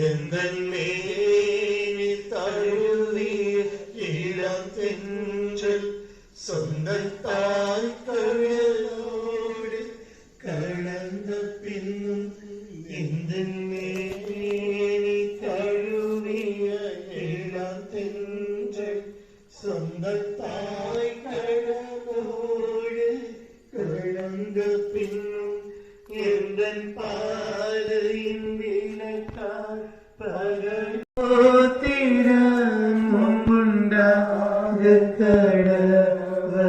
எந்தன் மேனி தழுவிய இளம் தென்றல் சொந்தத்தாய் கழலோடு கலந்த பின்னும் எந்தன் மேனி தழுவிய இளம் தென்றல் சொந்தத்தாய் கழலோடு கலந்த பின்னும் எந்தன் பாதையின் விளக்கால் பகத்திடம் உண்டாக கடவதே.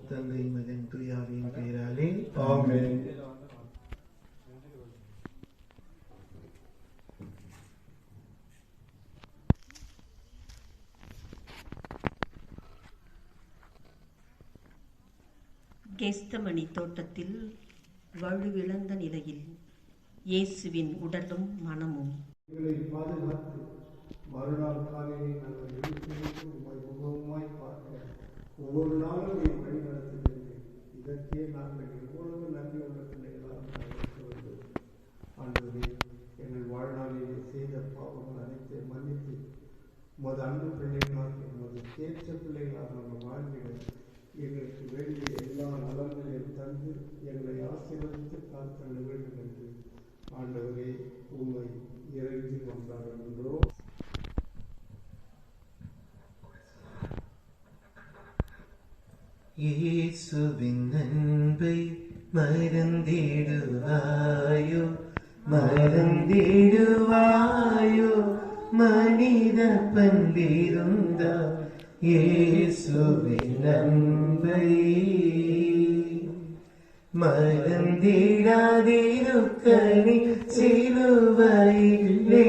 தந்தை மகன் தூயாவின் பெயராலே ஆமென். கெஸ்தமனி தோட்டத்தில் வலுவிழந்த நிலையில் இயேசுவின் உடலும் மனமும் பாதுகாத்து மறுநாள் காலையில் நாங்கள் எழுத்து உங்கள் முகமாய் பார்க்க ஒவ்வொரு நாளும் நீ வழி நடத்துகிறீர்கள். இதற்கே நாங்கள் எவ்வளவு நன்றி உள்ள பிள்ளைகளாக வேண்டும். ஆண்டவரே, எங்கள் வாழ்நாளிலே செய்த பாவங்கள் அனைத்தையும் மன்னித்து உமது அன்பு பிள்ளைகளாக உமது தேர்ச்ச பிள்ளைகளாக நாங்கள் வாழ்ந்திட எங்களுக்கு வேண்டிய எல்லா நலன்களையும் தந்து எங்களை ஆசீர்வதித்து காத்தள்ள வேண்டும் என்று ஆண்டவரே உம்மை இறைஞ்சி கொண்டாடுகின்றோம். இயேசுவின் அன்பை மறந்திடுவாயோ மறந்திடுவாயோ மனித பண்டிருந்தா இயேசுவின் அன்பை மறந்திடாதிருக்கணி சிலுவையிலே